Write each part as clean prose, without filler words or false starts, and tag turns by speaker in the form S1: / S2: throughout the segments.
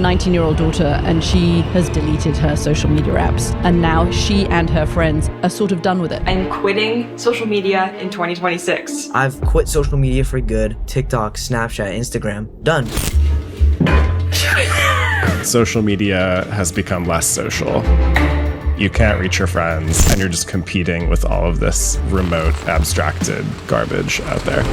S1: 19-year-old daughter, and she has deleted her social media apps. And now she and her friends are sort of done with it.
S2: I'm quitting social media in 2026.
S3: I've quit social media for good. TikTok, Snapchat, Instagram. Done.
S4: Social media has become less social. You can't reach your friends, and you're just competing with all of this remote, abstracted garbage out there.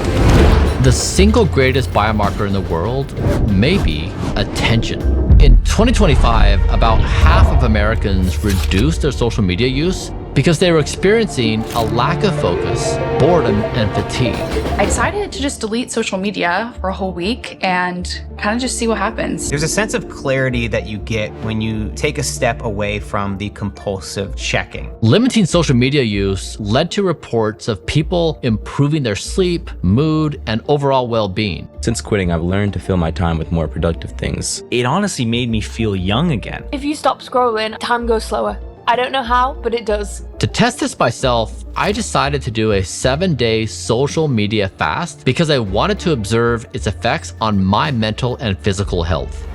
S5: The single greatest biomarker in the world may be attention. In 2025, about half of Americans reduced their social media use because they were experiencing a lack of focus, boredom, and fatigue.
S6: I decided to just delete social media for a whole week and kind of just see what happens.
S7: There's a sense of clarity that you get when you take a step away from the compulsive checking.
S5: Limiting social media use led to reports of people improving their sleep, mood, and overall well-being.
S8: Since quitting, I've learned to fill my time with more productive things.
S9: It honestly made me feel young again.
S10: If you stop scrolling, time goes slower. I don't know how, but it does.
S5: To test this myself, I decided to do a 7-day social media fast because I wanted to observe its effects on my mental and physical health.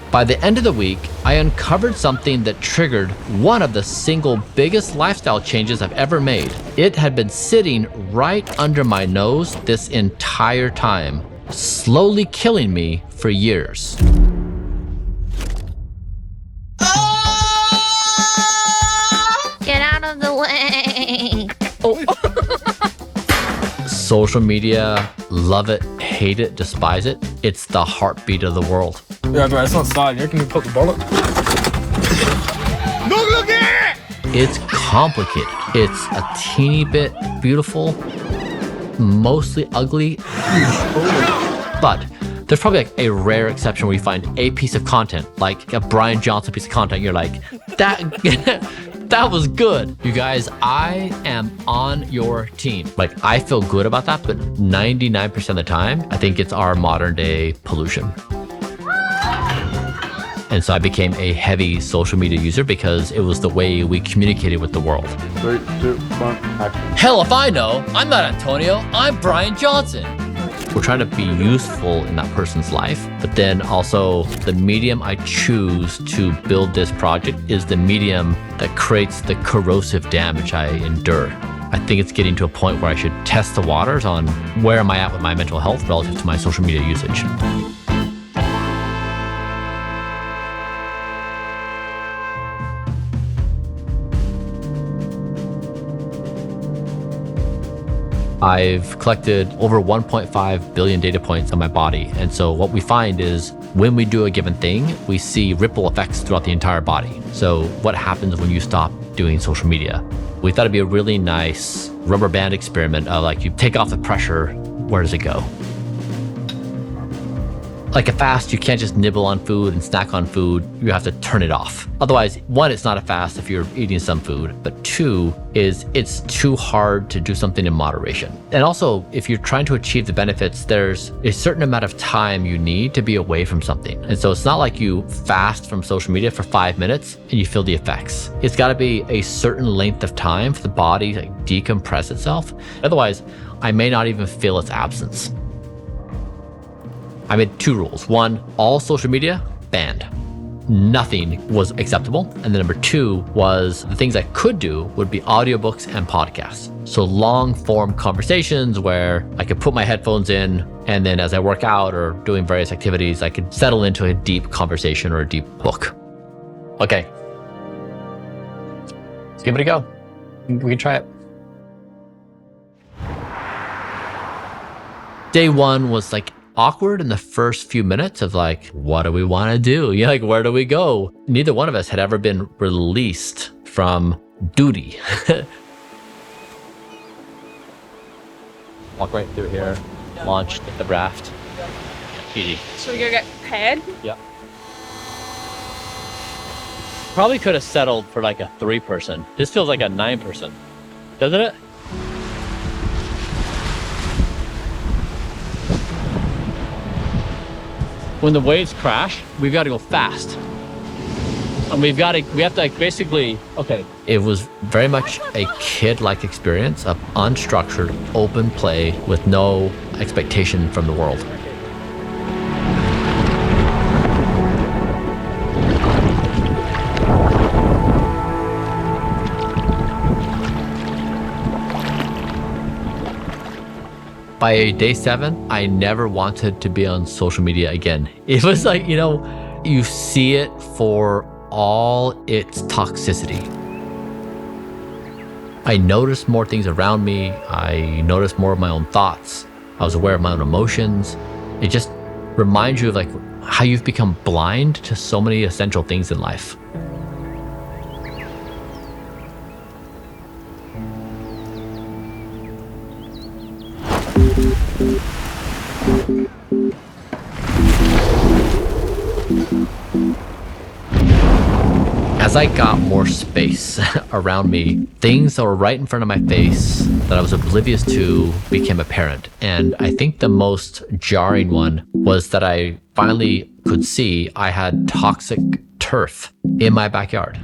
S5: By the end of the week, I uncovered something that triggered one of the single biggest lifestyle changes I've ever made. It had been sitting right under my nose this entire time, slowly killing me for years.
S11: Get out of the way.
S10: Oh.
S5: Social media, love it, hate it, despise it. It's the heartbeat of the world.
S12: Yeah, bro, it's not starting. You reckon you put the bullet? Look at it!
S5: It's complicated. It's a teeny bit beautiful, mostly ugly. But there's probably like a rare exception where you find a piece of content, like a Bryan Johnson piece of content. You're like, that was good. You guys, I am on your team. Like, I feel good about that, but 99% of the time, I think it's our modern day pollution. And so I became a heavy social media user because it was the way we communicated with the world.
S12: 3, 2, 1, action.
S5: Hell if I know. I'm not Antonio. I'm Bryan Johnson. We're trying to be useful in that person's life, but then also the medium I choose to build this project is the medium that creates the corrosive damage I endure. I think it's getting to a point where I should test the waters on where am I at with my mental health relative to my social media usage. I've collected over 1.5 billion data points on my body. And so what we find is when we do a given thing, we see ripple effects throughout the entire body. So what happens when you stop doing social media? We thought it'd be a really nice rubber band experiment of like, you take off the pressure, where does it go? Like a fast, you can't just nibble on food and snack on food. You have to turn it off. Otherwise, one, it's not a fast if you're eating some food, but two is it's too hard to do something in moderation. And also, if you're trying to achieve the benefits, there's a certain amount of time you need to be away from something. And so it's not like you fast from social media for 5 minutes and you feel the effects. It's gotta be a certain length of time for the body to decompress itself. Otherwise, I may not even feel its absence. I made 2 rules. 1, all social media banned. Nothing was acceptable. And then number 2 was the things I could do would be audiobooks and podcasts. So long form conversations where I could put my headphones in and then as I work out or doing various activities, I could settle into a deep conversation or a deep book. Okay. Let's give it a go. We can try it. Day 1 was like awkward in the first few minutes of like, what do we want to do? Yeah, like, where do we go? Neither one of us had ever been released from duty. Walk right through here, launch the raft. Easy.
S10: So we go get paired?
S5: Yeah. Probably could have settled for like a 3-person. This feels like a 9-person, doesn't it? When the waves crash, we've got to go fast. And we have to like basically, okay. It was very much a kid-like experience of unstructured, open play with no expectation from the world. By day 7, I never wanted to be on social media again. It was like, you see it for all its toxicity. I noticed more things around me. I noticed more of my own thoughts. I was aware of my own emotions. It just reminds you of like how you've become blind to so many essential things in life. As I got more space around me, things that were right in front of my face that I was oblivious to became apparent. And I think the most jarring one was that I finally could see I had toxic turf in my backyard.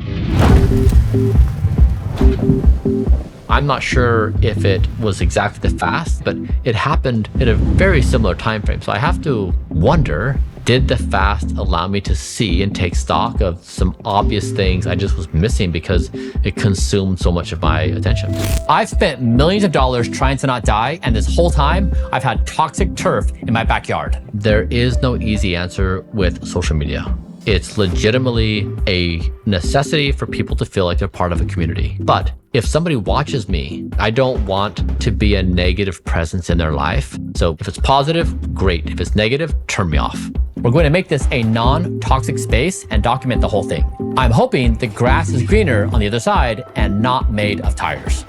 S5: I'm not sure if it was exactly that fast, but it happened in a very similar time frame. So I have to wonder, did the fast allow me to see and take stock of some obvious things I just was missing because it consumed so much of my attention?
S13: I've spent millions of dollars trying to not die, and this whole time I've had toxic turf in my backyard.
S5: There is no easy answer with social media. It's legitimately a necessity for people to feel like they're part of a community. But if somebody watches me, I don't want to be a negative presence in their life. So if it's positive, great. If it's negative, turn me off.
S13: We're going to make this a non-toxic space and document the whole thing. I'm hoping the grass is greener on the other side and not made of tires.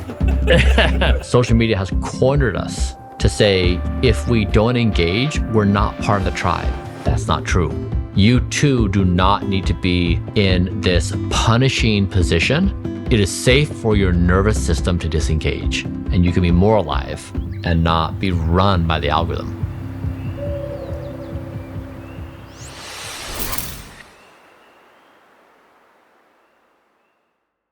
S5: Social media has cornered us to say, if we don't engage, we're not part of the tribe. That's not true. You too do not need to be in this punishing position. It is safe for your nervous system to disengage, and you can be more alive and not be run by the algorithm.